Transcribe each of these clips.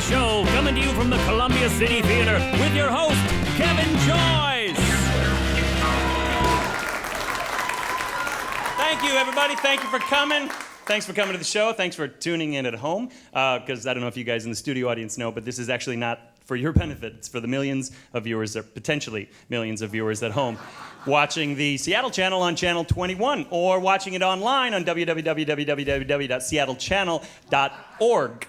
show coming to you from the Columbia City Theater with your host, Kevin Joyce. Thank you, everybody. Thank you for coming. Thanks for coming to the show. Thanks for tuning in at home. Because I don't know if you guys in the studio audience know, but this is actually not for your benefit. It's for the millions of viewers, or potentially millions of viewers at home, watching the Seattle channel on Channel 21, or watching it online on www.seattlechannel.org.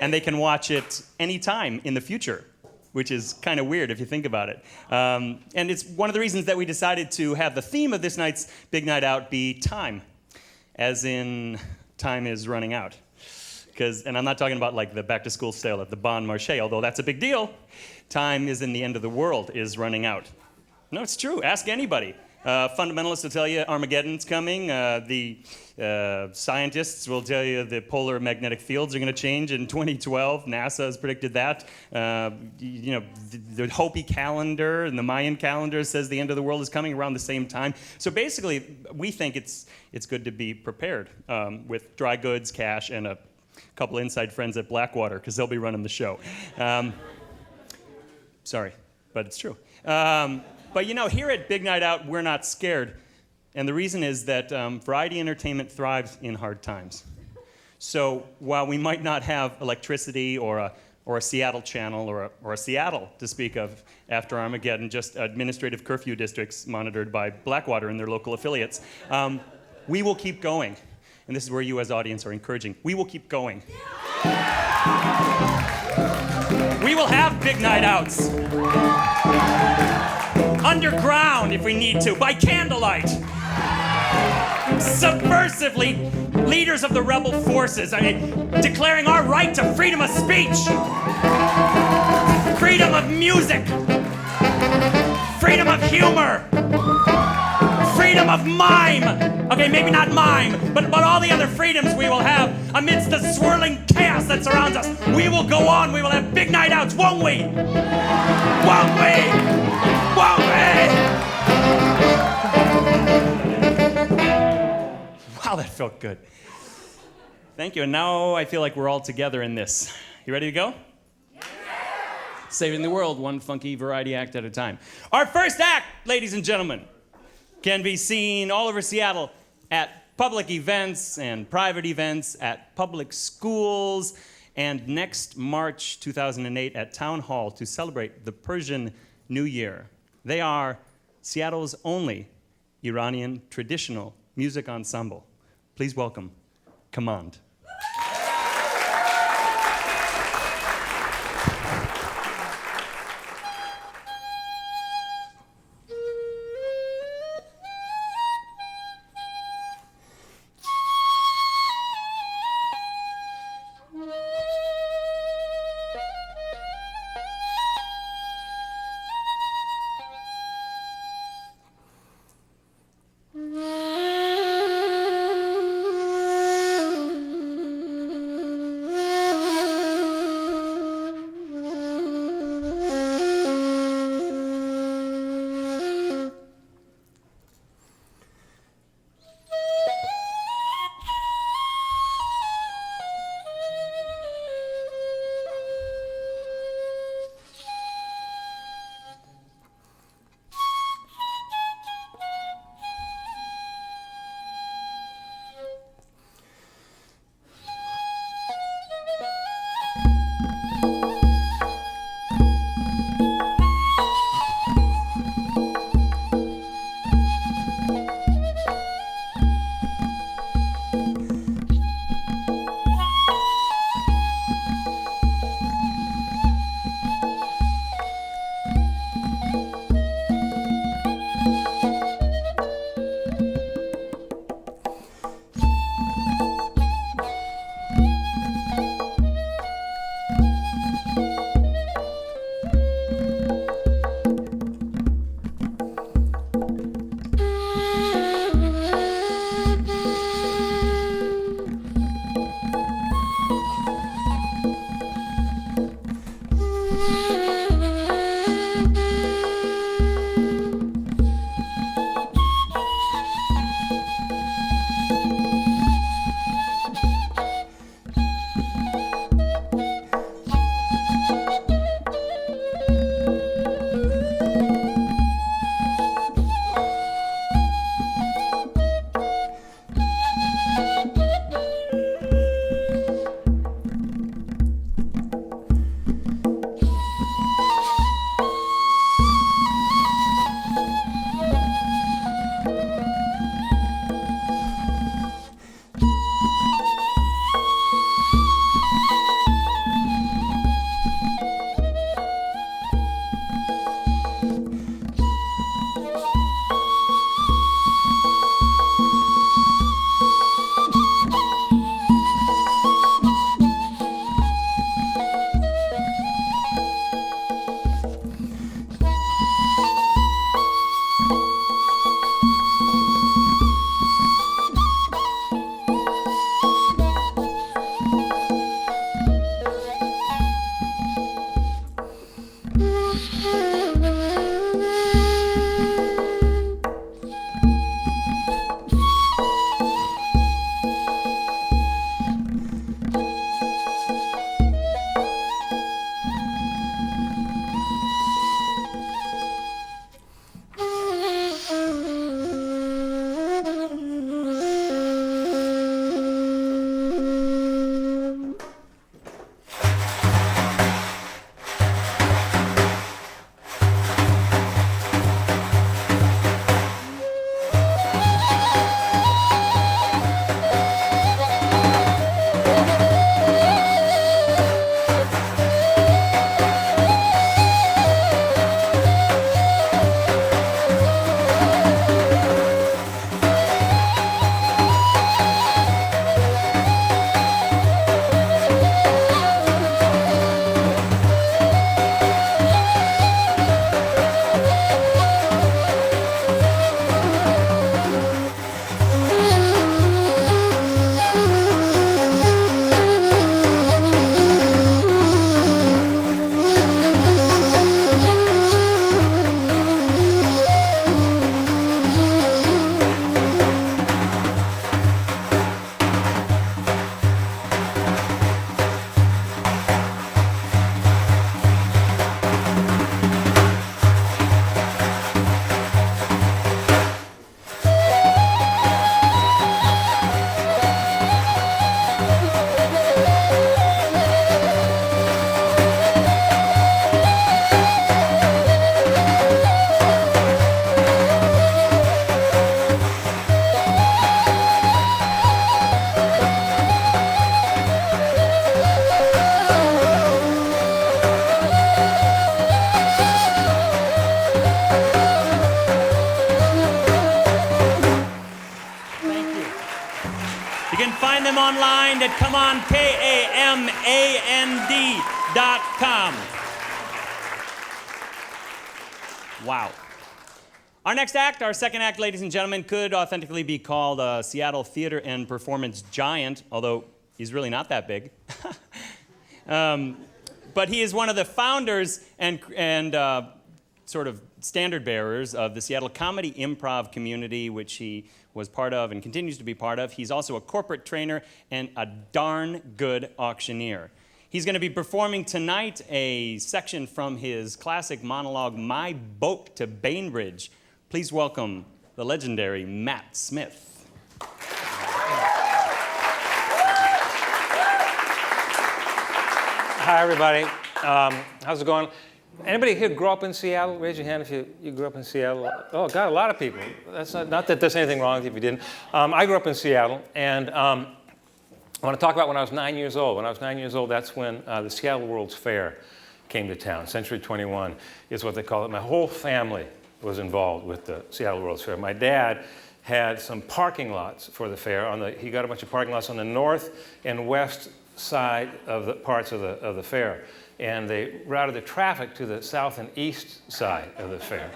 And they can watch it anytime in the future, which is kind of weird if you think about it. And it's one of the reasons that we decided to have the theme of this night's Big Night Out be time, as in time is running out. And I'm not talking about like the back-to-school sale at the Bon Marché, although that's a big deal. Time is in the end of the world is running out. No, it's true. Ask anybody. Fundamentalists will tell you Armageddon's coming. The scientists will tell you the polar magnetic fields are going to change in 2012. NASA has predicted that. The Hopi calendar and the Mayan calendar says the end of the world is coming around the same time. So basically, we think it's good to be prepared with dry goods, cash, and a couple inside friends at Blackwater, because they'll be running the show. Sorry, but it's true. But here at Big Night Out, we're not scared. And the reason is that variety entertainment thrives in hard times. So while we might not have electricity or a Seattle channel or a Seattle to speak of after Armageddon, just administrative curfew districts monitored by Blackwater and their local affiliates, we will keep going. And this is where you as audience are encouraging. We will keep going. We will have big night outs. Underground, if we need to, by candlelight. Subversively, leaders of the rebel forces, declaring our right to freedom of speech, freedom of music, freedom of humor, freedom of mime. Okay, maybe not mime, but all the other freedoms we will have amidst the swirling chaos that surrounds us. We will go on. We will have big night outs, won't we? Won't we? Won't we? Wow, that felt good. Thank you. And now I feel like we're all together in this. You ready to go? Yeah. Saving the world, one funky variety act at a time. Our first act, ladies and gentlemen, can be seen all over Seattle at public events and private events, at public schools, and next March 2008 at Town Hall to celebrate the Persian New Year. They are Seattle's only Iranian traditional music ensemble. Please welcome Kamand. online at Kamand, Kamand.com. Wow. Our next act, our second act, ladies and gentlemen, could authentically be called a Seattle theater and performance giant, although he's really not that big. But he is one of the founders and sort of standard bearers of the Seattle comedy improv community, which he was part of and continues to be part of. He's also a corporate trainer and a darn good auctioneer. He's going to be performing tonight a section from his classic monologue, My Boat to Bainbridge. Please welcome the legendary Matt Smith. Hi, everybody. How's it going? Anybody here grew up in Seattle? Raise your hand if you grew up in Seattle. Oh, God, a lot of people. That's not that there's anything wrong if you didn't. I grew up in Seattle, and I want to talk about when I was 9 years old. When I was 9 years old, that's when the Seattle World's Fair came to town. Century 21 is what they call it. My whole family was involved with the Seattle World's Fair. My dad had some parking lots for the fair. He got a bunch of parking lots on the north and west side of the parts of the fair. And they routed the traffic to the south and east side of the fair.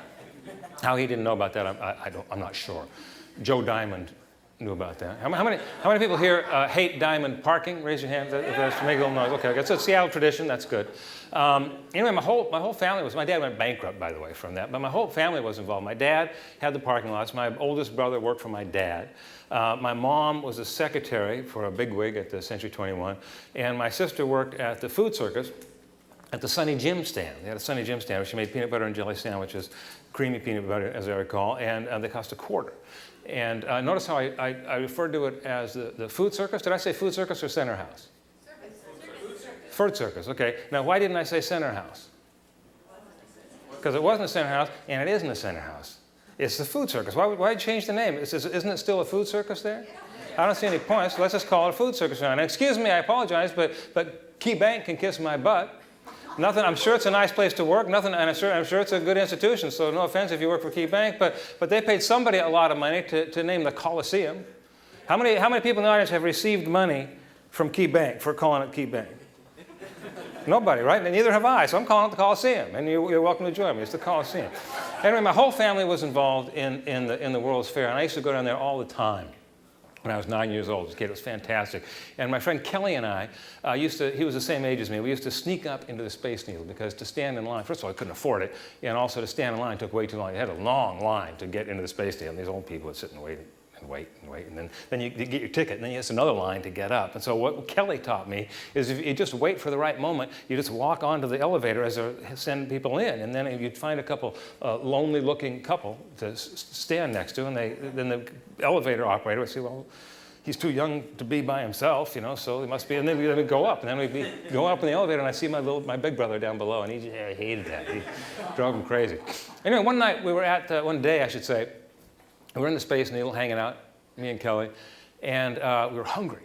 How he didn't know about that, I'm not sure. Joe Diamond knew about that. How many people here hate diamond parking? Raise your hand. That's make a little noise. Okay, it's a Seattle tradition. That's good. Anyway, my whole family was. My dad went bankrupt, by the way, from that. But my whole family was involved. My dad had the parking lots. My oldest brother worked for my dad. My mom was a secretary for a bigwig at the Century 21, and my sister worked at the food circus at the Sunny Jim stand. They had a Sunny Jim stand where she made peanut butter and jelly sandwiches, creamy peanut butter, as I recall, and they cost $0.25. And notice how I referred to it as the food circus. Did I say food circus or center house? Food circus, okay. Now, why didn't I say center house? Because it wasn't a center house, and it isn't a center house. It's the food circus. Why change the name? Isn't it still a food circus there? I don't see any point, so let's just call it a food circus now. And excuse me, I apologize, but Key Bank can kiss my butt. Nothing. I'm sure it's a nice place to work. Nothing, and I'm sure it's a good institution. So no offense if you work for Key Bank, but they paid somebody a lot of money to name the Coliseum. How many people in the audience have received money from Key Bank for calling it Key Bank? Nobody, right? And neither have I. So I'm calling it the Coliseum, and you're welcome to join me. It's the Coliseum. Anyway, my whole family was involved in the World's Fair, and I used to go down there all the time. When I was 9 years old, as a kid, it was fantastic. And my friend Kelly and I he was the same age as me, we used to sneak up into the Space Needle because to stand in line, first of all, I couldn't afford it, and also to stand in line took way too long. You had a long line to get into the Space Needle, and these old people would sit and wait, and then you get your ticket, and then it's another line to get up. And so what Kelly taught me is if you just wait for the right moment, you just walk onto the elevator as they send people in, and then you'd find a couple, lonely-looking couple to stand next to, and then the elevator operator would say, well, he's too young to be by himself, so he must be, and then we'd go up, and then we'd go up in the elevator, and I'd see my big brother down below, and he hated that. He drove him crazy. Anyway, one day, I should say, we were in the Space Needle hanging out, me and Kelly, and we were hungry,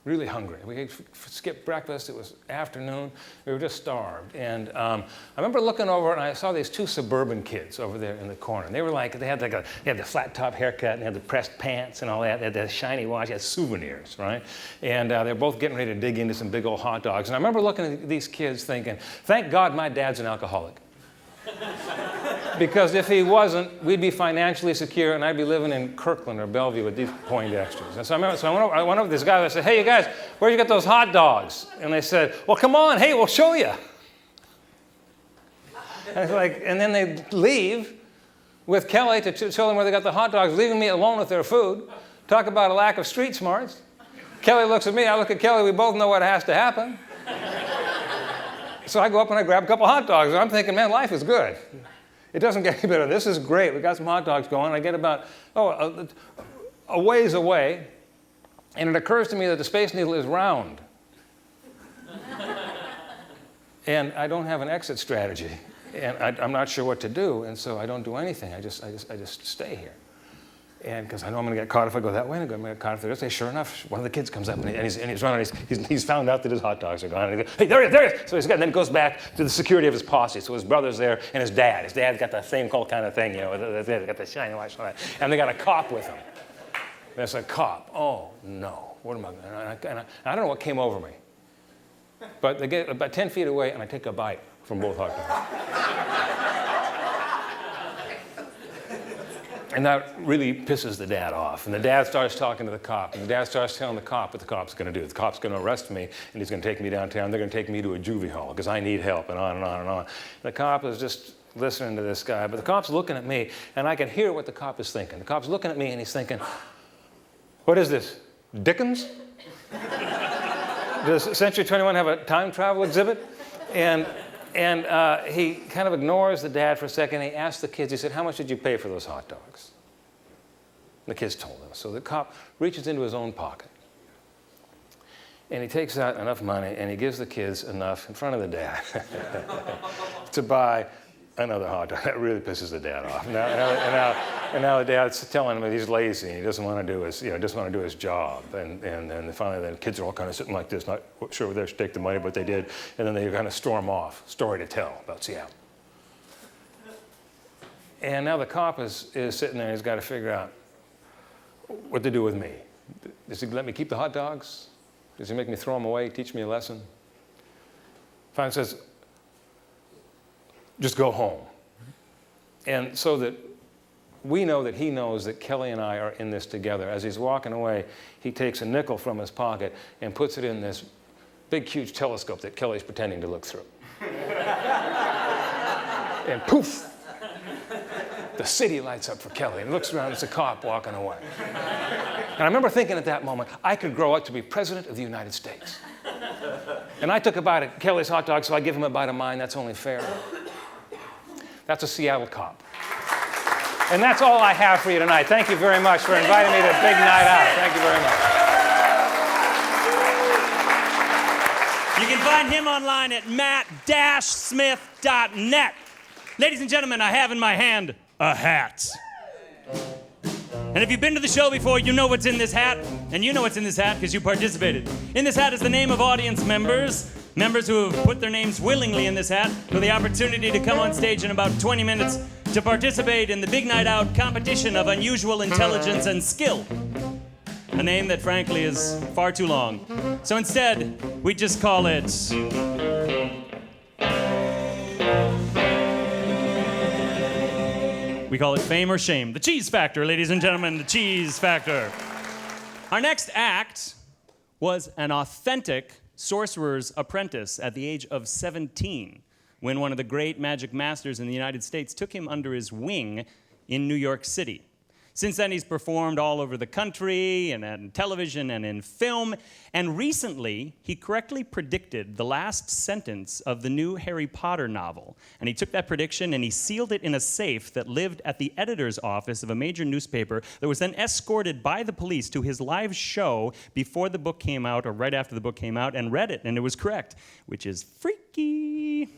really hungry. We skipped breakfast. It was afternoon. We were just starved. And I remember looking over, and I saw these two suburban kids over there in the corner. And they had the flat top haircut, and they had the pressed pants and all that. They had the shiny watch. They had souvenirs, right? And they were both getting ready to dig into some big old hot dogs. And I remember looking at these kids thinking, thank God my dad's an alcoholic. Because if he wasn't, we'd be financially secure, and I'd be living in Kirkland or Bellevue with these Poindexters. And so I went over to this guy, and I said, hey, you guys, where'd you get those hot dogs? And they said, well, come on, hey, we'll show you. And then they leave with Kelly to show them where they got the hot dogs, leaving me alone with their food. Talk about a lack of street smarts. Kelly looks at me, I look at Kelly, we both know what has to happen. So I go up and I grab a couple hot dogs, and I'm thinking, man, life is good. It doesn't get any better. This is great. We got some hot dogs going. I get about, a ways away, and it occurs to me that the Space Needle is round. And I don't have an exit strategy, and I'm not sure what to do, and so I don't do anything. I just stay here. And because I know I'm going to get caught if I go that way, and I'm going to get caught if I go this way. Sure enough, one of the kids comes up, and he's running. He's found out that his hot dogs are gone. And he goes, hey, there he is. So and then he goes back to the security of his posse. So his brother's there, and his dad. His dad's got that same cold kind of thing, they got the shiny watch on it. And they got a cop with him. There's a cop. Oh, no. what am I going to, and I don't know what came over me. But they get about 10 feet away, and I take a bite from both hot dogs. And that really pisses the dad off. And the dad starts talking to the cop. And the dad starts telling the cop what the cop's going to do. The cop's going to arrest me, and he's going to take me downtown. They're going to take me to a juvie hall because I need help, and on and on and on. The cop is just listening to this guy. But the cop's looking at me, and I can hear what the cop is thinking. The cop's looking at me, and he's thinking, what is this, Dickens? Does Century 21 have a time travel exhibit? And he kind of ignores the dad for a second. He asks the kids, he said, how much did you pay for those hot dogs? The kids told him. So the cop reaches into his own pocket. And he takes out enough money, and he gives the kids enough in front of the dad to buy another hot dog. That really pisses the dad off. Now the dad's telling him that he's lazy and he doesn't want to do his job. And finally the kids are all kind of sitting like this, not sure whether they should take the money, but they did. And then they kind of storm off. Story to tell about Seattle. And now the cop is sitting there and he's got to figure out what to do with me. Does he let me keep the hot dogs? Does he make me throw them away, teach me a lesson? Finally says, just go home. And so that we know that he knows that Kelly and I are in this together. As he's walking away, he takes a nickel from his pocket and puts it in this big, huge telescope that Kelly's pretending to look through. And poof, the city lights up for Kelly. And he looks around, it's a cop walking away. And I remember thinking at that moment, I could grow up to be president of the United States. And I took a bite of Kelly's hot dog, so I give him a bite of mine. That's only fair. That's a Seattle cop. And that's all I have for you tonight. Thank you very much for inviting me to Big Night Out. Thank you very much. You can find him online at matt-smith.net. Ladies and gentlemen, I have in my hand a hat. And if you've been to the show before, you know what's in this hat. And you know what's in this hat because you participated. In this hat is the name of audience members. Members who have put their names willingly in this hat for the opportunity to come on stage in about 20 minutes to participate in the Big Night Out competition of unusual intelligence and skill. A name that, frankly, is far too long. So instead, we just call it... We call it Fame or Shame. The Cheese Factor, ladies and gentlemen, the Cheese Factor. Our next act was an authentic sorcerer's apprentice at the age of 17, when one of the great magic masters in the United States took him under his wing in New York City. Since then, he's performed all over the country and on television and in film. And recently, he correctly predicted the last sentence of the new Harry Potter novel. And he took that prediction and he sealed it in a safe that lived at the editor's office of a major newspaper that was then escorted by the police to his live show before the book came out or right after the book came out and read it. And it was correct, which is freaky.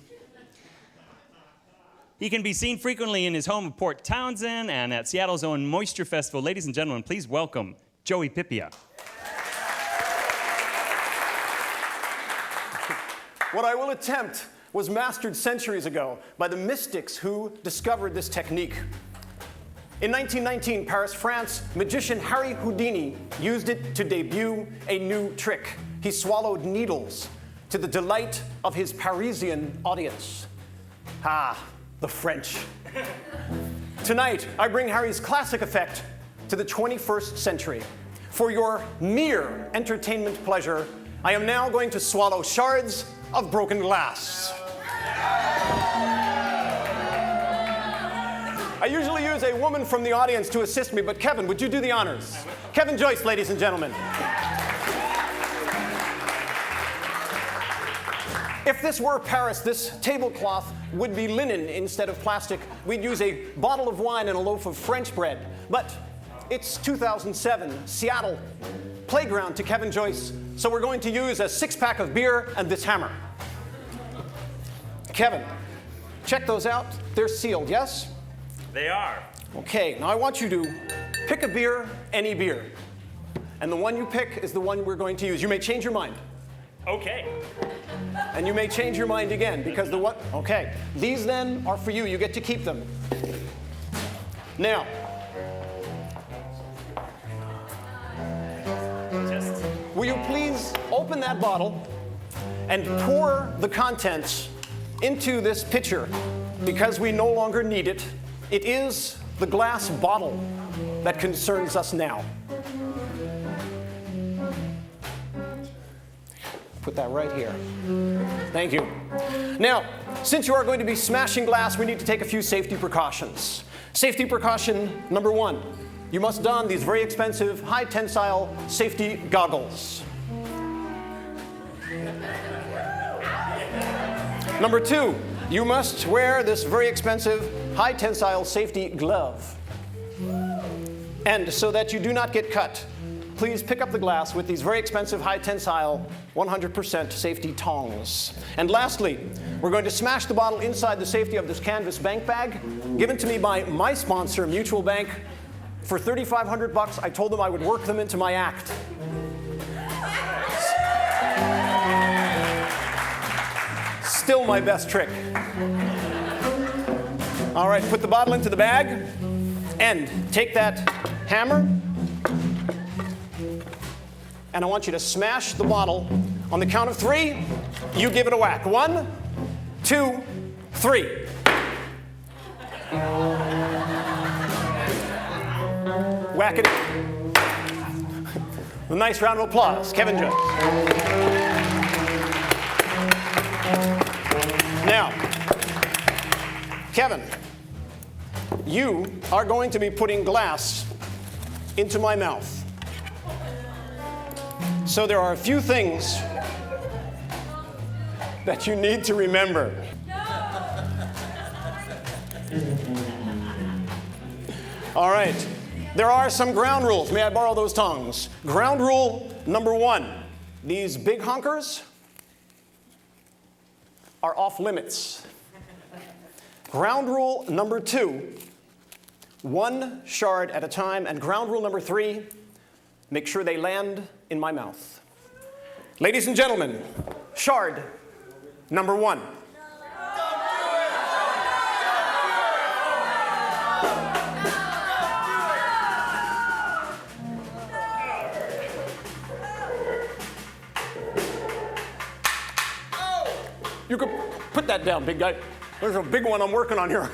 He can be seen frequently in his home of Port Townsend and at Seattle's own Moisture Festival. Ladies and gentlemen, please welcome Joey Pipia. What I will attempt was mastered centuries ago by the mystics who discovered this technique. In 1919, Paris, France, magician Harry Houdini used it to debut a new trick. He swallowed needles to the delight of his Parisian audience. The French. Tonight, I bring Harry's classic effect to the 21st century. For your mere entertainment pleasure, I am now going to swallow shards of broken glass. I usually use a woman from the audience to assist me, but Kevin, would you do the honors? Kevin Joyce, ladies and gentlemen. If this were Paris, this tablecloth would be linen instead of plastic. We'd use a bottle of wine and a loaf of French bread. But it's 2007, Seattle, playground to Kevin Joyce, so we're going to use a six-pack of beer and this hammer. Kevin, check those out. They're sealed, yes? They are. Okay, now I want you to pick a beer, any beer. And the one you pick is the one we're going to use. You may change your mind. Okay. And you may change your mind again, because the one... Okay. These, then, are for you. You get to keep them. Now. will you please open that bottle and pour the contents into this pitcher because we no longer need it. It is the glass bottle that concerns us now. Put that right here. Thank you. Now, since you are going to be smashing glass, we need to take a few safety precautions. Safety precaution number 1, you must don these very expensive, high tensile safety goggles. Number 2, you must wear this very expensive, high tensile safety glove. And so that you do not get cut, please pick up the glass with these very expensive, high tensile, 100% safety tongs. And lastly, we're going to smash the bottle inside the safety of this canvas bank bag, given to me by my sponsor, Mutual Bank. For $3,500, I told them I would work them into my act. Still my best trick. All right, put the bottle into the bag and take that hammer, and I want you to smash the bottle. On the count of 3, you give it a whack. 1, 2, 3. Whack it. A nice round of applause, Kevin Joyce. Now, Kevin, you are going to be putting glass into my mouth. So there are a few things that you need to remember. All right, there are some ground rules. May I borrow those tongs? Ground rule number 1, these big honkers are off limits. Ground rule number 2, 1 shard at a time. And ground rule number 3, make sure they land in my mouth. Ladies and gentlemen, shard number 1. You could put that down, big guy. There's a big one I'm working on here.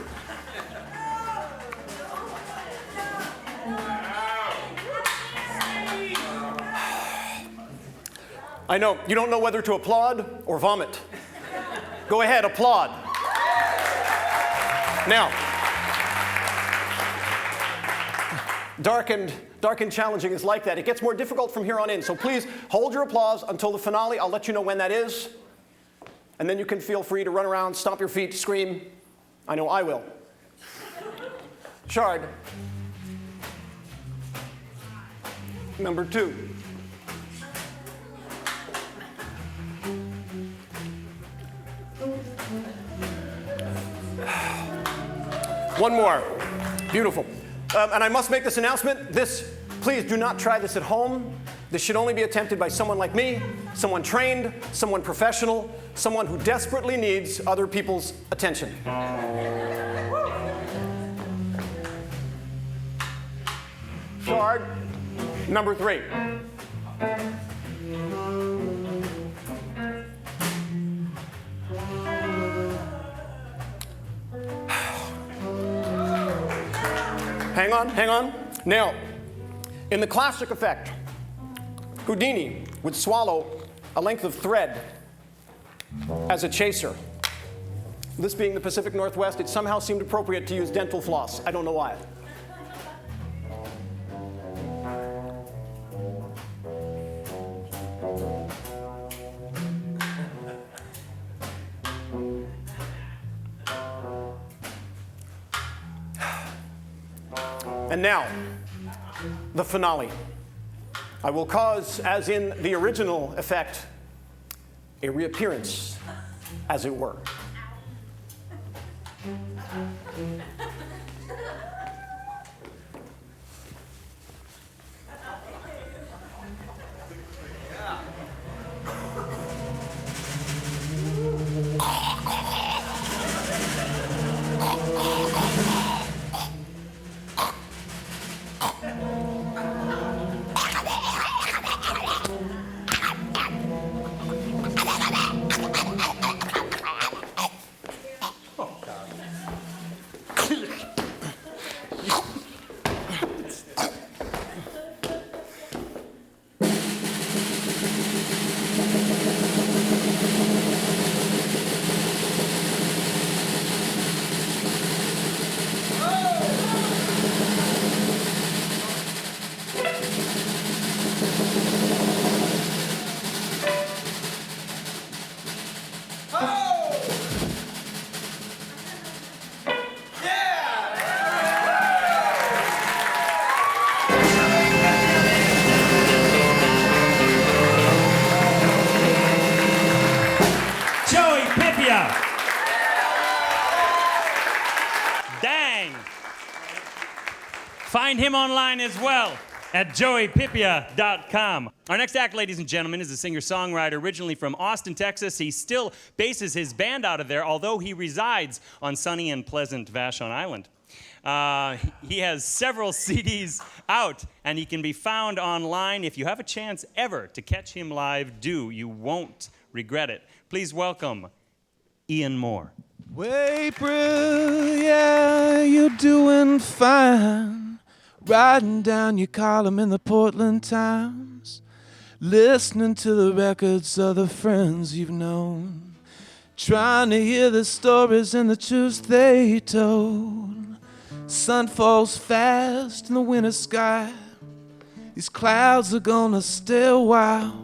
I know, you don't know whether to applaud or vomit. Go ahead, applaud. Now, dark and challenging is like that. It gets more difficult from here on in, so please hold your applause until the finale. I'll let you know when that is. And then you can feel free to run around, stomp your feet, scream. I know I will. Shard number 2. One more. Beautiful. And I must make this announcement. Please do not try this at home. This should only be attempted by someone like me, someone trained, someone professional, someone who desperately needs other people's attention. Shard number 3. Hang on. Now, in the classic effect, Houdini would swallow a length of thread as a chaser. This being the Pacific Northwest, it somehow seemed appropriate to use dental floss. I don't know why. And now, the finale. I will cause, as in the original effect, a reappearance, as it were. Find him online as well at joeypipia.com. Our next act, ladies and gentlemen, is a singer-songwriter originally from Austin, Texas. He still bases his band out of there, although he resides on sunny and pleasant Vashon Island. He has several CDs out, and he can be found online. If you have a chance ever to catch him live, do. You won't regret it. Please welcome Ian Moore. Well, April, yeah, you're doing fine. Writing down your column in the Portland Times. Listening to the records of the friends you've known. Trying to hear the stories and the truths they told. Sun falls fast in the winter sky. These clouds are gonna stay a while.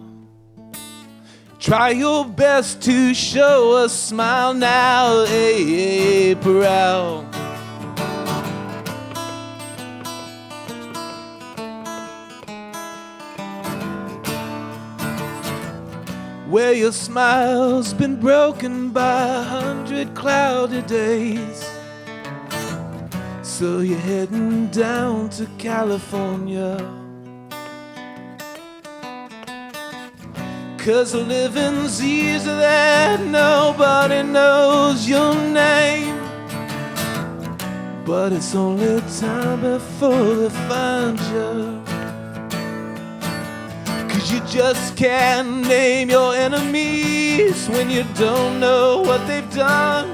Try your best to show a smile now, April. Where your smile's been broken by 100 cloudy days. So you're heading down to California. 'Cause the living's easy there, nobody knows your name. But it's only time before they find you. 'Cause you just can't name your enemies when you don't know what they've done.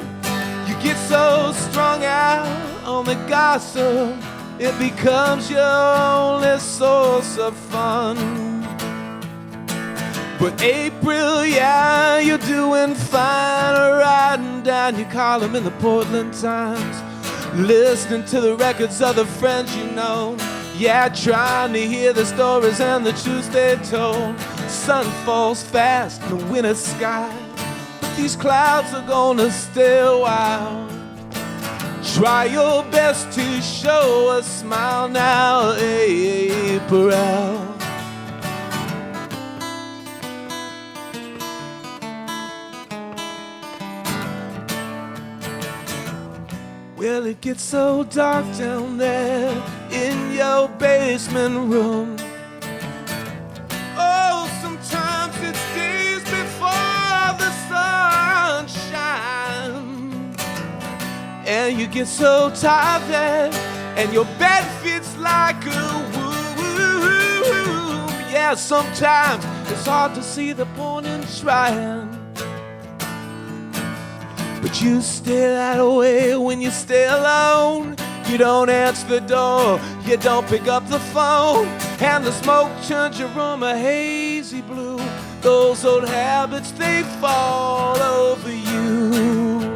You get so strung out on the gossip, it becomes your only source of fun. But April, yeah, you're doing fine, writing down your column in the Portland Times, listening to the records of the friends you know. Yeah, trying to hear the stories and the truths they told. Sun falls fast in the winter sky, but these clouds are gonna stay a while. Try your best to show a smile now, April. Well, it gets so dark down there in your basement room. Oh, sometimes it's days before the sun shines. And you get so tired and your bed feels like a womb. Yeah, sometimes it's hard to see the point in trying. But you stay that way when you stay alone. You don't answer the door, you don't pick up the phone, and the smoke turns your room a hazy blue. Those old habits, they fall over you.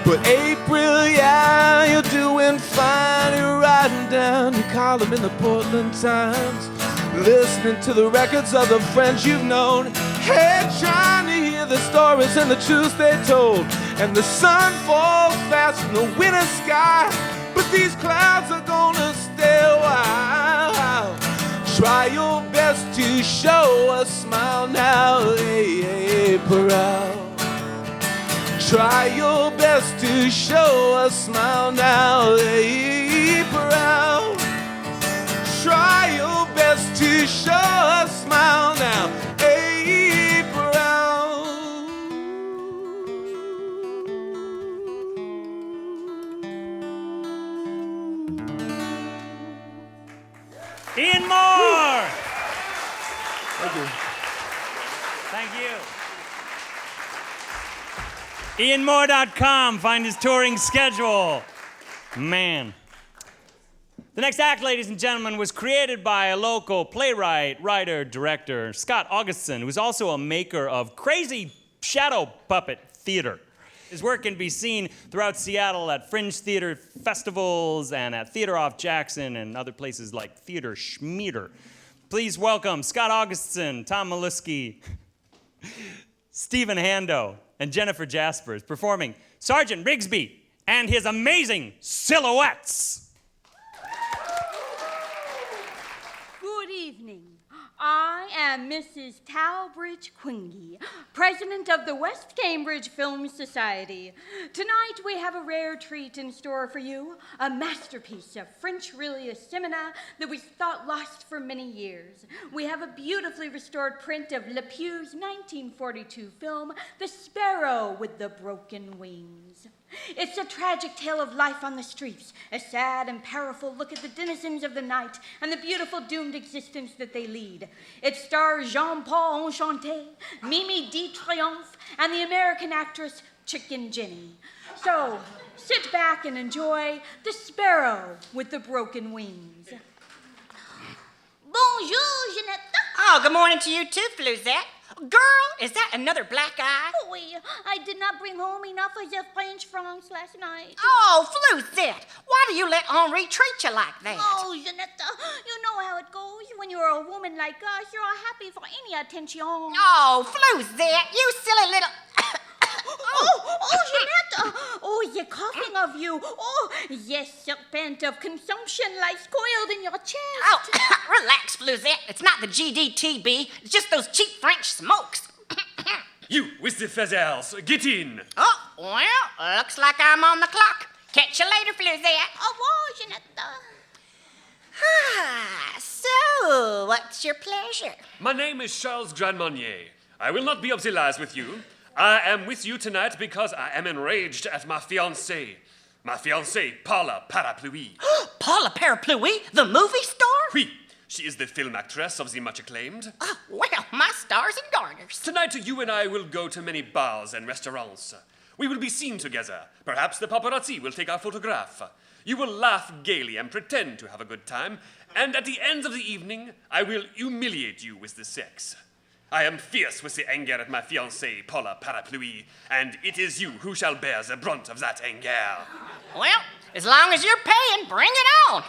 But April, yeah, you're doing fine. You're writing down your column in the Portland Times, listening to the records of the friends you've known. Hey, trying to hear the stories and the truths they told. And the sun falls fast in the winter sky, but these clouds are gonna stay a while. Try your best to show a smile now, April. Try your best to show a smile now, April. Try your best to show a smile now, April. Ian Moore! Thank you. Thank you. IanMoore.com. Find his touring schedule. Man. The next act, ladies and gentlemen, was created by a local playwright, writer, director, Scott Augustson, who's also a maker of crazy shadow puppet theater. His work can be seen throughout Seattle at fringe theater festivals and at Theater Off Jackson and other places like Theater Schmieder. Please welcome Scott Augustson, Tom Maliski, Stephen Hando, and Jennifer Jaspers performing Sergeant Rigsby and his amazing silhouettes. Good evening. I am Mrs. Talbridge Quingy, president of the West Cambridge Film Society. Tonight we have a rare treat in store for you, a masterpiece of French Rillier-Simina that we thought lost for many years. We have a beautifully restored print of Lepuix's 1942 film, The Sparrow with the Broken Wings. It's a tragic tale of life on the streets, a sad and powerful look at the denizens of the night and the beautiful doomed existence that they lead. It stars Jean-Paul Enchanté, Mimi Di Triomphe, and the American actress Chicken Jenny. So, sit back and enjoy The Sparrow with the Broken Wings. Bonjour, Jeanette. Oh, good morning to you too, Flouzette. Girl, is that another black eye? Oui, I did not bring home enough of the French francs last night. Oh, Flouzette, why do you let Henri treat you like that? Oh, Jeanette, you know how it goes. When you're a woman like us, you're happy for any attention. Oh, Flouzette, you silly little... Jeanette! Oh, the coughing of you. Oh, yes, serpent of consumption lies coiled in your chest. Oh, relax, Flouzette. It's not the GDTB. It's just those cheap French smokes. You with the feathers, get in. Oh, well, looks like I'm on the clock. Catch you later, Flouzette. Au revoir, Jeanette. So, what's your pleasure? My name is Charles Grandmonnier. I will not be of the last with you. I am with you tonight because I am enraged at my fiancée. My fiancée, Paula Parapluie. Paula Parapluie, the movie star? Oui, she is the film actress of the much acclaimed. Oh, well, my stars and garters. Tonight you and I will go to many bars and restaurants. We will be seen together. Perhaps the paparazzi will take our photograph. You will laugh gaily and pretend to have a good time. And at the end of the evening, I will humiliate you with the sex. I am fierce with the anger at my fiancée, Paula Parapluie, and it is you who shall bear the brunt of that anger. Well, as long as you're paying, bring it on.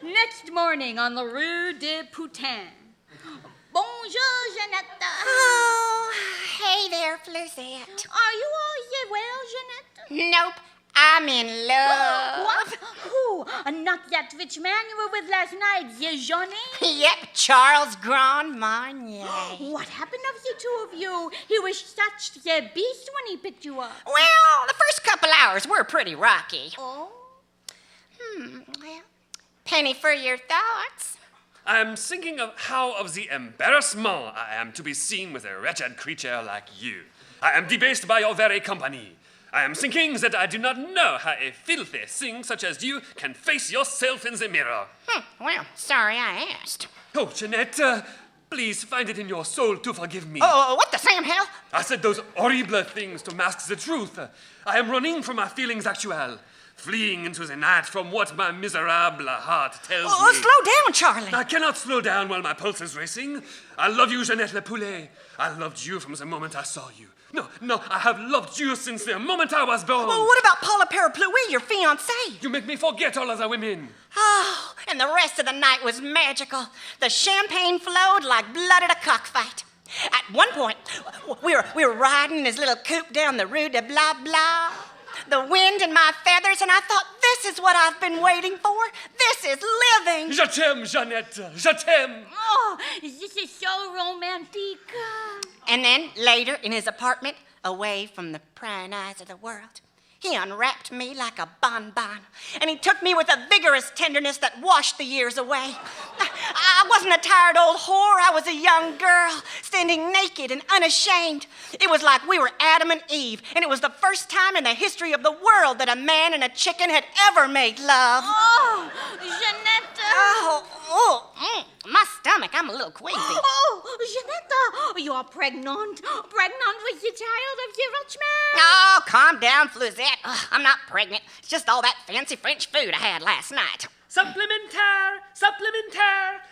Next morning on the Rue de Poutin. Bonjour, Jeanette. Oh, hey there, Flouzette. Are you all well, Jeanette? Nope, I'm in love. What? Who? Not that rich man you were with last night, the Johnny? Yep, Charles Grandmonnier. What happened of the two of you? He was such the beast when he picked you up. Well, the first couple hours were pretty rocky. Oh? Well, penny for your thoughts. I am thinking of how of the embarrassment I am to be seen with a wretched creature like you. I am debased by your very company. I am thinking that I do not know how a filthy thing such as you can face yourself in the mirror. Well, sorry I asked. Oh, Jeanette, please find it in your soul to forgive me. Oh, what the Sam hell? I said those horrible things to mask the truth. I am running from my feelings actual, fleeing into the night from what my miserable heart tells me. Slow down, Charlie. I cannot slow down while my pulse is racing. I love you, Jeanette Le Poulet. I loved you from the moment I saw you. No, I have loved you since the moment I was born. Well, what about Paula Parapluie, your fiancée? You make me forget all other women. Oh, and the rest of the night was magical. The champagne flowed like blood at a cockfight. At one point, we were riding in his little coupe down the Rue de Blah Blah. The wind in my feathers, and I thought, this is what I've been waiting for. This is living. Je t'aime, Jeannette. Je t'aime. Oh, this is so romantic. And then later in his apartment, away from the prying eyes of the world, he unwrapped me like a bonbon, and he took me with a vigorous tenderness that washed the years away. I wasn't a tired old whore. I was a young girl, standing naked and unashamed. It was like we were Adam and Eve, and it was the first time in the history of the world that a man and a chicken had ever made love. Oh, Jeanette. My stomach, I'm a little queasy. Oh, Jeanette, you are pregnant. Pregnant with the child of the rich man. Oh, calm down, Flouzette. I'm not pregnant. It's just all that fancy French food I had last night. Supplémentaire,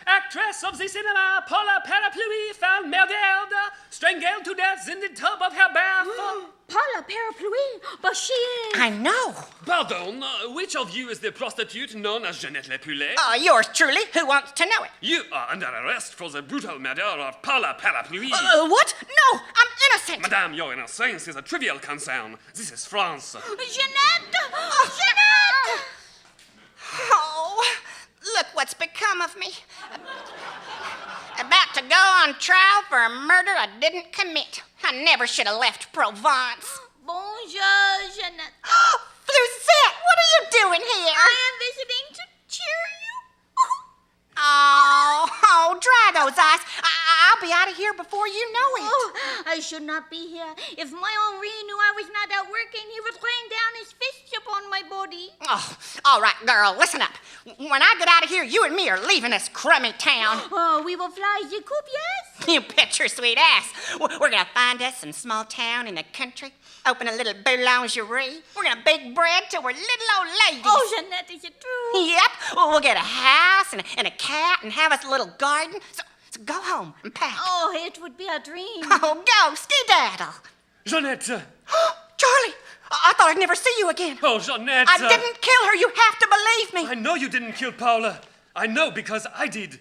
actress of the cinema, Paula Parapluie found murdered, strangled to death in the tub of her bath. Paula Parapluie, but she is... I know. Pardon, which of you is the prostitute known as Jeanette Le Poulet? Yours truly. Who wants to know it? You are under arrest for the brutal murder of Paula Parapluie. What? No, I'm innocent. Madame, your innocence is a trivial concern. This is France. Jeanette! Jeanette! Oh, look what's become of me. trial for a murder I didn't commit. I never should have left Provence. Bonjour, Jeanette. Flusette, what are you doing here? I am visiting to cheer you. Oh, dry those eyes. I'll be out of here before you know it. Oh, I should not be here. If my Henri knew I was not out working, he would rain down his fists upon my body. Oh, all right, girl, listen up. When I get out of here, you and me are leaving this crummy town. Oh, we will fly the coop, yes? You bet your sweet ass. We're going to find us some small town in the country, open a little boulangerie. We're going to bake bread till we're little old ladies. Oh, Jeanette, is it true? Yep. We'll get a house and a cat and have us a little garden. So go home and pack. Oh, it would be a dream. Oh, go, skedaddle. Jeanette! Charlie, I thought I'd never see you again. Oh, Jeanette! I didn't kill her. You have to believe me. I know you didn't kill Paula. I know because I did.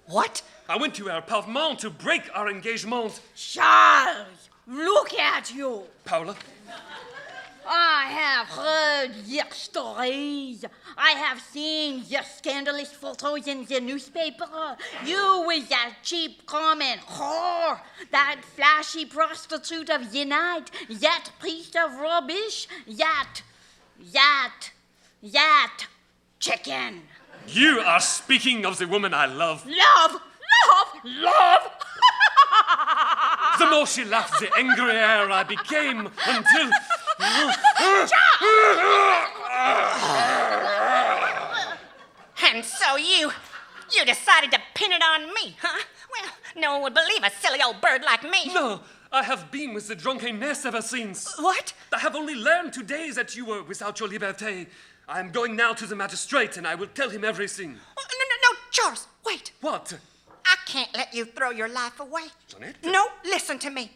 What? I went to her apartment to break our engagement. Charles, look at you. Paula? I have heard your stories. I have seen your scandalous photos in the newspaper. You with that cheap common whore, that flashy prostitute of the night, that piece of rubbish, that chicken. You are speaking of the woman I love. Love! The more she laughed, the angrier I became until... And so you decided to pin it on me, huh? Well, no one would believe a silly old bird like me. No, I have been with the drunkenness ever since. What? I have only learned today that you were without your liberté. I am going now to the magistrate and I will tell him everything. No, Charles, wait. What? I can't let you throw your life away. Jeanette? No, listen to me.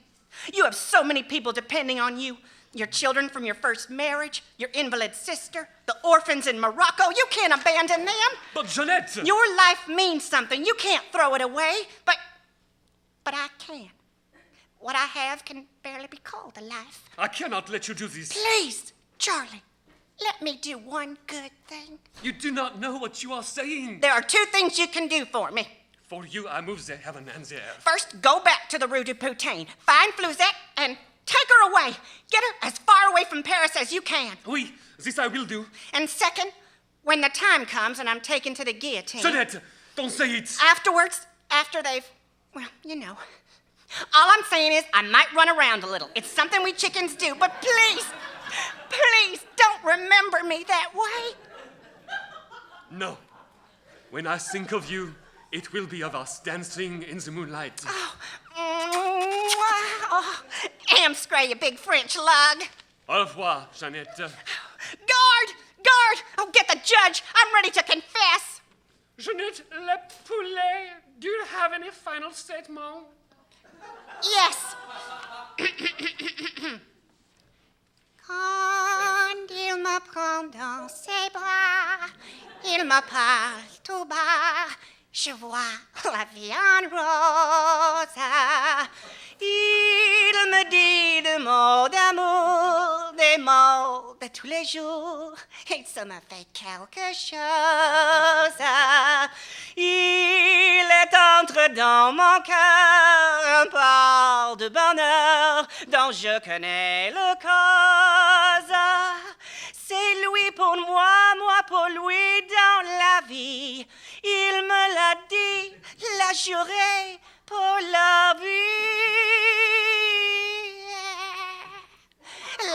You have so many people depending on you. Your children from your first marriage, your invalid sister, the orphans in Morocco. You can't abandon them. But Jeanette! Your life means something. You can't throw it away, but I can. What I have can barely be called a life. I cannot let you do this. Please, Charlie, let me do one good thing. You do not know what you are saying. There are two things you can do for me. For you, I move the heaven and the earth. First, go back to the Rue du Poutain, find Flusette, and take her away. Get her as far away from Paris as you can. Oui, this I will do. And second, when the time comes and I'm taken to the guillotine... Jeanette, don't say it. Afterwards, after they've... Well, you know. All I'm saying is I might run around a little. It's something we chickens do, but please don't remember me that way. No. When I think of you, it will be of us dancing in the moonlight. Oh, Amscray, you big French lug. Au revoir, Jeanette. Guard! Oh, get the judge. I'm ready to confess. Jeanette, le poulet, do you have any final statement? Yes. Quand il me prend dans ses bras, il me parle tout bas, je vois la vie en rose. Il me dit des mots d'amour, des mots de tous les jours, et ça me fait quelque chose. Il est entré dans mon cœur un part de bonheur dont je connais le cause. C'est lui pour moi, moi pour lui dans la vie. Il me l'a dit, l'a juré pour la vie. La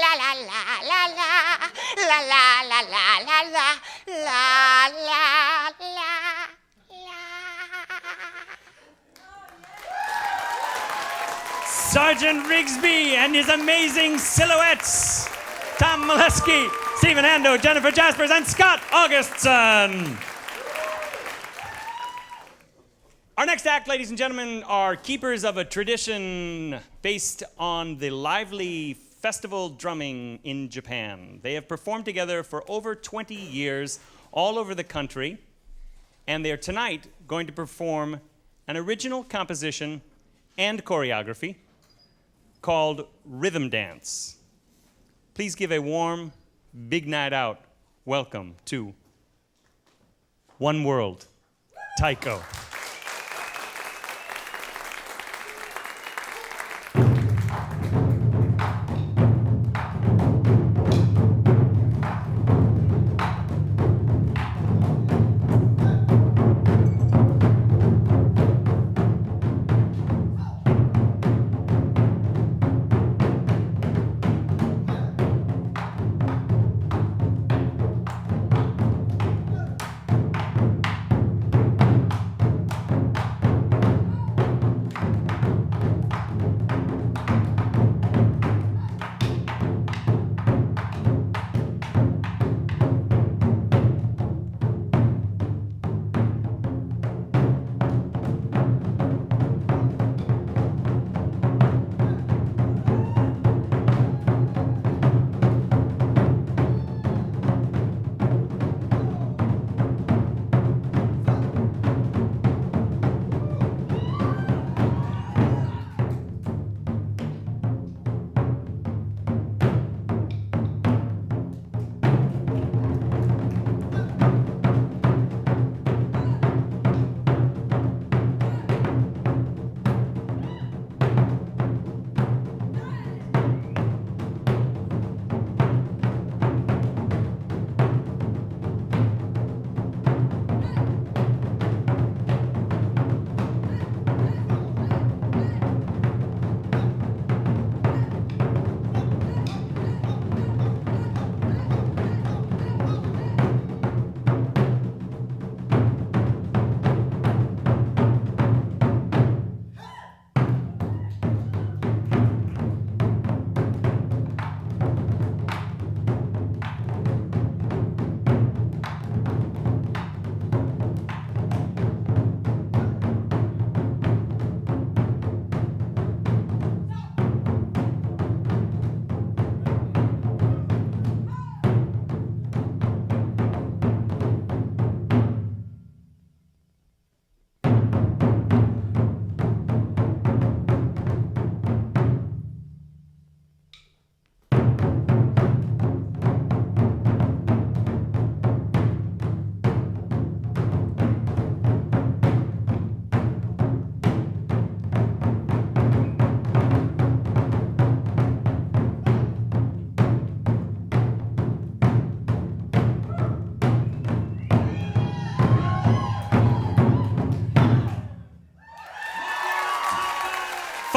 la la la la la la la la la la la la. Sergeant Rigsby and his amazing silhouettes. Tom Molesky, Stephen Ando, Jennifer Jaspers, and Scott Augustson. Our next act, ladies and gentlemen, are keepers of a tradition based on the lively festival drumming in Japan. They have performed together for over 20 years all over the country, and they are tonight going to perform an original composition and choreography called Rhythm Dance. Please give a warm, big night out welcome to One World Taiko.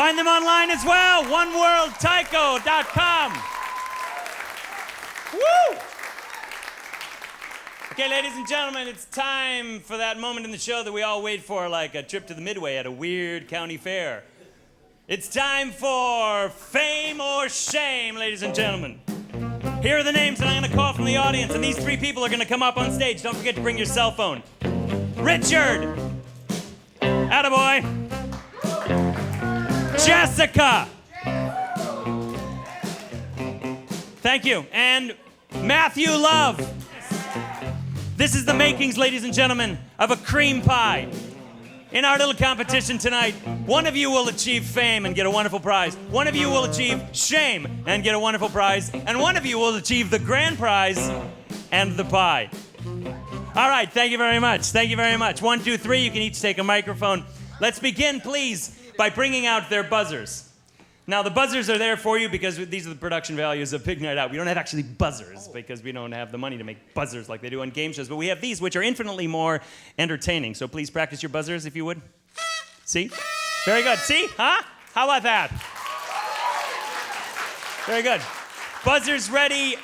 Find them online as well, oneworldtaiko.com. Woo! Okay, ladies and gentlemen, it's time for that moment in the show that we all wait for, like a trip to the Midway at a weird county fair. It's time for Fame or Shame, ladies and gentlemen. Here are the names that I'm going to call from the audience, and these three people are going to come up on stage. Don't forget to bring your cell phone. Richard. Attaboy. Jessica. Thank you. And Matthew Love. This is the makings, ladies and gentlemen, of a cream pie. In our little competition tonight, one of you will achieve fame and get a wonderful prize. One of you will achieve shame and get a wonderful prize. And one of you will achieve the grand prize and the pie. All right, thank you very much. Thank you very much. 1, 2, 3, you can each take a microphone. Let's begin, please, by bringing out their buzzers. Now, the buzzers are there for you because these are the production values of Big Night Out. We don't have actually buzzers because we don't have the money to make buzzers like they do on game shows, but we have these, which are infinitely more entertaining. So please practice your buzzers, if you would. See? Very good. See? Huh? How about that? Very good. Buzzers ready.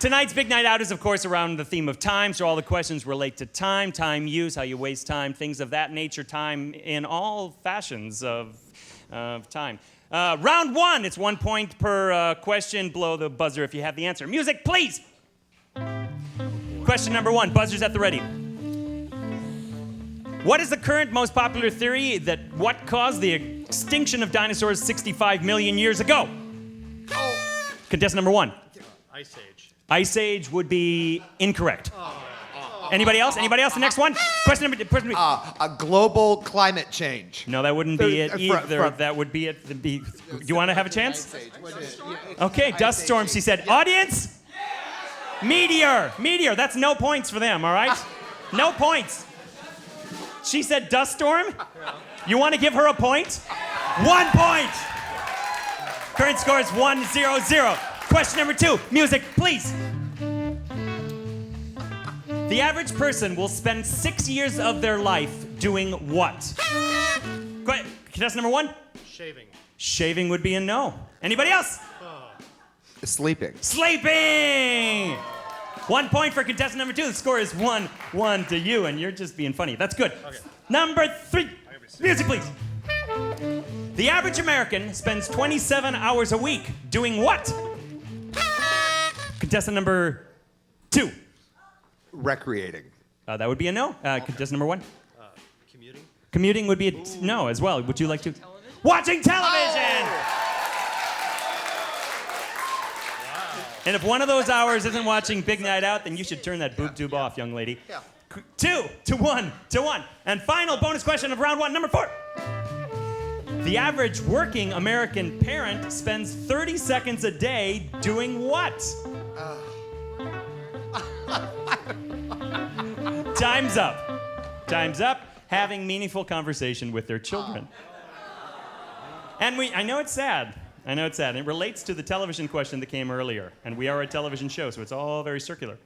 Tonight's Big Night Out is, of course, around the theme of time, so all the questions relate to time use, how you waste time, things of that nature, time in all fashions of time. Round 1, it's 1 point per question. Blow the buzzer if you have the answer. Music, please. Question number 1, buzzers at the ready. What is the current most popular theory that what caused the extinction of dinosaurs 65 million years ago? Contestant number 1. Ice Age. Ice Age would be incorrect. Anybody else? Anybody else? The next one? Question number 2. A global climate change. No, that wouldn't be it either. That would be it. Do you want to have a chance? Okay, dust storm, she said. Audience? Meteor. Meteor. That's no points for them, all right? No points. She said dust storm? You want to give her a point? 1 point. Current score is 1-0-0. Question number 2. Music, please. The average person will spend 6 years of their life doing what? Contestant number 1? Shaving. Shaving would be a no. Anybody else? Sleeping. Sleeping! 1 point for contestant number 2. The score is 1-1 to you, and you're just being funny. That's good. Okay. Number 3. Music, please. The average American spends 27 hours a week doing what? Contestant number 2. Recreating. That would be a no. Contestant number 1. Commuting. Commuting would be a no as well. Would you like to? Watching television! And if one of those hours isn't watching Big Night Out, then you should turn that boob tube off, young lady. 2-1. And final bonus question of round 1, number 4. The average working American parent spends 30 seconds a day doing what? Time's up. Time's up. Having meaningful conversation with their children. And I know it's sad. I know it's sad. It relates to the television question that came earlier. And we are a television show, so it's all very circular.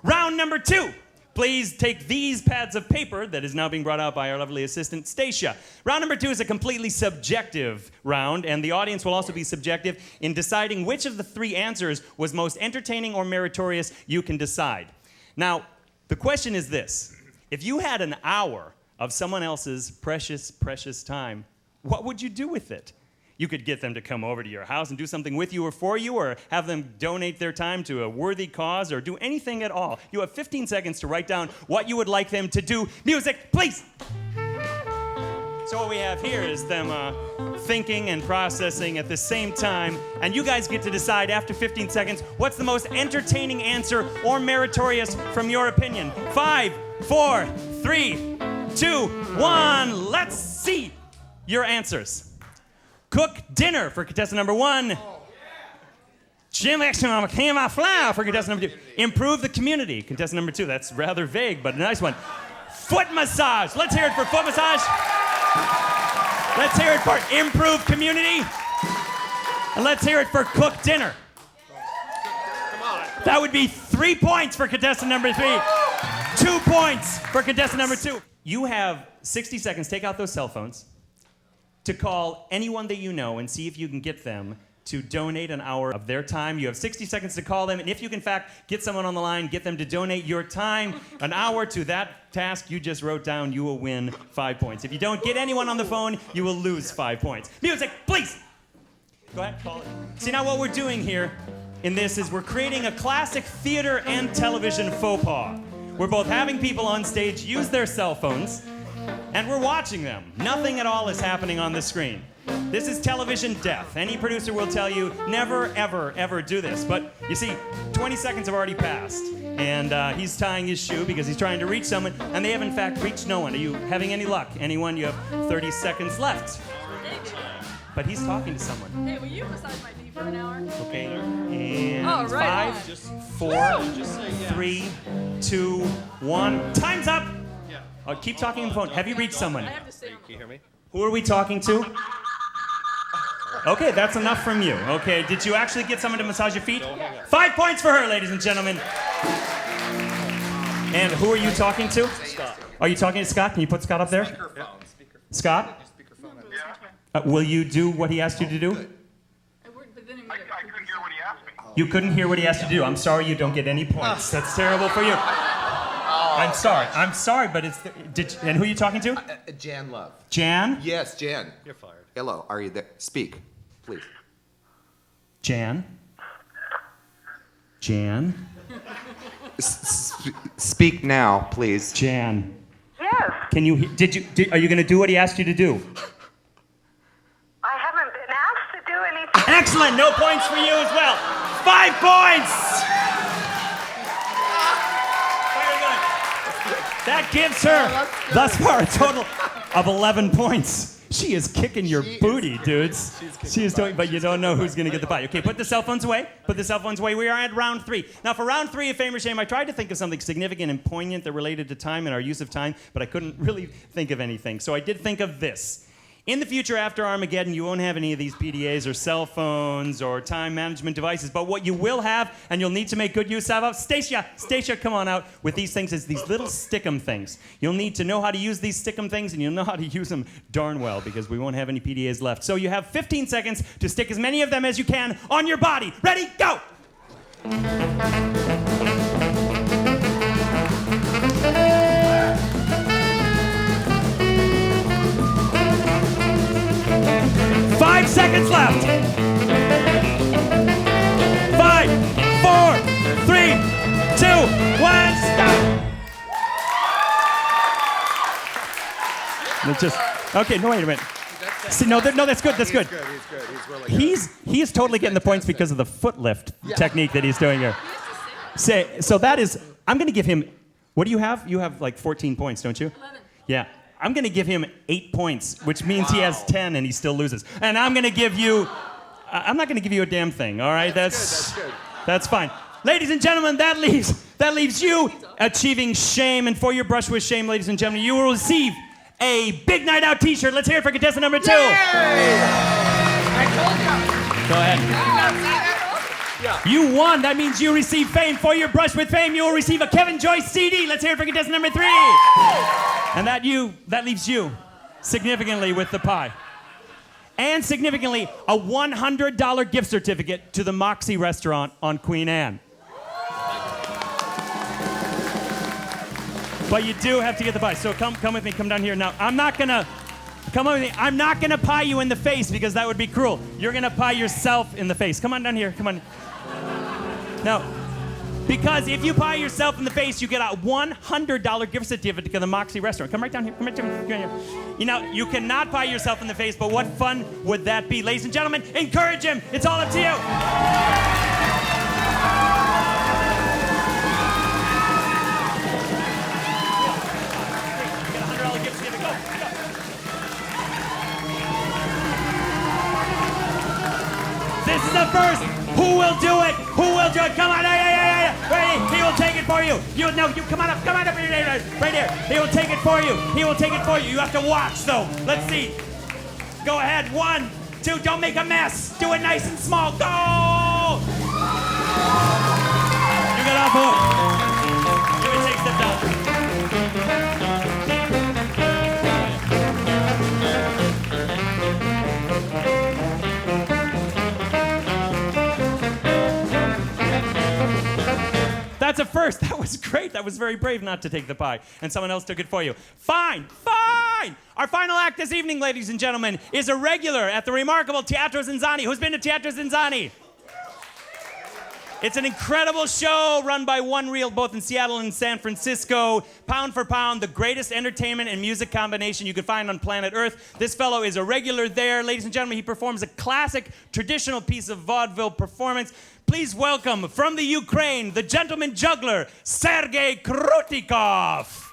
Round number 2. Please take these pads of paper that is now being brought out by our lovely assistant, Stacia. Round number 2 is a completely subjective round, and the audience will also be subjective in deciding which of the 3 answers was most entertaining or meritorious. You can decide. Now, the question is this. If you had an hour of someone else's precious, precious time, what would you do with it? You could get them to come over to your house and do something with you or for you, or have them donate their time to a worthy cause, or do anything at all. You have 15 seconds to write down what you would like them to do. Music, please! So what we have here is them thinking and processing at the same time, and you guys get to decide after 15 seconds what's the most entertaining answer or meritorious from your opinion. 5, 4, 3, 2, 1. Let's see your answers. Cook dinner for contestant number 1. Jim Exxon flour for contestant number 2. Improve the community, contestant number 2. That's rather vague, but a nice one. Foot massage. Let's hear it for foot massage. Let's hear it for improve community. And let's hear it for cook dinner. Come on. That would be 3 points for contestant number 3. 2 points for contestant number 2. You have 60 seconds. Take out those cell phones. to call anyone that you know and see if you can get them to donate an hour of their time. You have 60 seconds to call them, and if you can, in fact, get someone on the line, get them to donate your time, an hour to that task you just wrote down, you will win 5 points. If you don't get anyone on the phone, you will lose 5 points. Music, please! Go ahead, call it. See, now what we're doing here in this is we're creating a classic theater and television faux pas. We're both having people on stage use their cell phones, and we're watching them. Nothing at all is happening on the screen. This is television death. Any producer will tell you, never, ever, ever do this. But you see, 20 seconds have already passed. And he's tying his shoe because he's trying to reach someone, and they have in fact reached no one. Are you having any luck? Anyone? You have 30 seconds left. But he's talking to someone. Hey, will you massage my knee for an hour? Okay. And Oh, right 5, 4, 3, 2, 1. Time's up! Keep talking on the phone. Have you reached someone? I have to stay on the Can you hear me? Who are we talking to? Okay, that's enough from you. Okay, did you actually get someone to massage your feet? 5 points for her, ladies and gentlemen. And who are you talking to? Scott. Are you talking to Scott? Can you put Scott up there? Speakerphone. Scott? Will you do what he asked you to do? I couldn't hear what he asked me. You couldn't hear what he asked you to do. I'm sorry you don't get any points. That's terrible for you. I'm sorry, but it's... and who are you talking to? Jan Love. Jan? Yes, Jan. You're fired. Hello, are you there? Speak, please. Jan? Jan? Speak now, please. Jan. Yes, Can you... are you going to do what he asked you to do? I haven't been asked to do anything. Excellent. No points for you as well. 5 points. Very good. That gives her, thus far, a total of 11 points. She is kicking your booty, dudes. She is doing, but you don't know who's going to get the pie. Okay, put the cell phones away. Put the cell phones away. We are at round 3. Now, for round 3 of Fame or Shame, I tried to think of something significant and poignant that related to time and our use of time, but I couldn't really think of anything. So I did think of this. In the future, after Armageddon, you won't have any of these PDAs or cell phones or time management devices, but what you will have, and you'll need to make good use of, Stacia, come on out, with these things is these little stick-em things. You'll need to know how to use these stick-em things, and you'll know how to use them darn well, because we won't have any PDAs left. So you have 15 seconds to stick as many of them as you can on your body. Ready? Go! 5 seconds left. 5, 4, 3, 2, 1, stop. Okay, no, wait a minute. See, no, that's good. That's good. He's good. He's really good. He is totally getting the points because of the foot lift technique that he's doing here. So that is, I'm going to give him, what do you have? You have like 14 points, don't you? 11. Yeah. I'm going to give him 8 points, which means he has 10 and he still loses. And I'm going to give you, I'm not going to give you a damn thing, all right? That's good. That's fine. Ladies and gentlemen, that leaves you achieving shame. And for your brush with shame, ladies and gentlemen, you will receive a Big Night Out t-shirt. Let's hear it for contestant number 2. I told you. Go ahead. You won. That means you receive fame. For your brush with fame, you will receive a Kevin Joyce CD. Let's hear it for contestant number 3. And that leaves you significantly with the pie. And significantly, a $100 gift certificate to the Moxie restaurant on Queen Anne. But you do have to get the pie. So come with me. Come down here. Now, I'm not gonna pie you in the face because that would be cruel. You're gonna pie yourself in the face. Come on down here. Come on. Now, because if you pie yourself in the face, you get a $100 gift certificate to the Moxie restaurant. Come right down here. Come right down here. You know, you cannot pie yourself in the face, but what fun would that be? Ladies and gentlemen, encourage him. It's all up to you. Get a $100 gift certificate. Go. This is the first. Who will do it? Who will do it? Come on, yeah. Ready? He will take it for you. You come on up here, right here. He will take it for you. You have to watch though. Let's see. Go ahead. 1, 2. Don't make a mess. Do it nice and small. Go. You get off hook. You can take step down. That's a first. That was great. That was very brave not to take the pie. And someone else took it for you. Fine. Our final act this evening, ladies and gentlemen, is a regular at the remarkable Teatro Zinzani. Who's been to Teatro Zinzani? It's an incredible show run by One Reel, both in Seattle and San Francisco. Pound for pound, the greatest entertainment and music combination you could find on planet Earth. This fellow is a regular there. Ladies and gentlemen, he performs a classic, traditional piece of vaudeville performance. Please welcome, from the Ukraine, the gentleman juggler, Sergey Krutikov.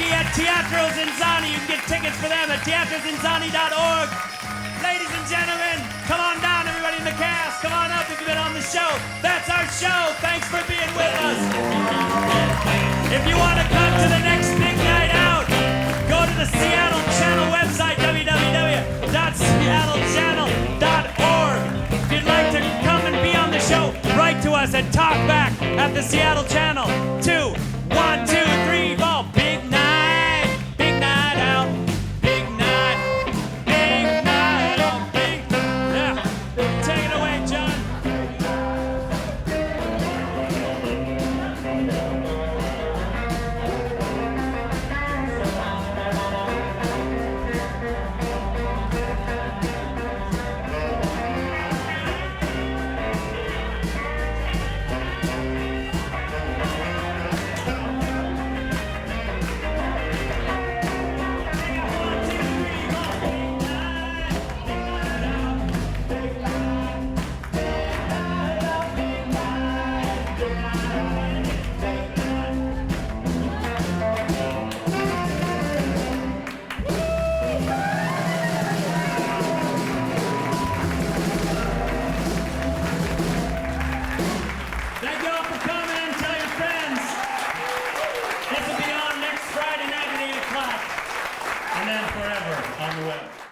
be at Teatro Zinzani. You can get tickets for them at teatrozinzani.org. Ladies and gentlemen, come on down, everybody in the cast. Come on up if you've been on the show. That's our show. Thanks for being with us. If you want to come to the next big night out, go to the Seattle Channel website, www.seattlechannel.org. If you'd like to come and be on the show, write to us at talkback at the Seattle Channel. 2, 1, 2, 3, ball. Big night out. Big night out. Yeah. Take it away, John. Thank you all for coming. Tell your friends. This will be on next Friday night at 8 o'clock. And then forever on the web.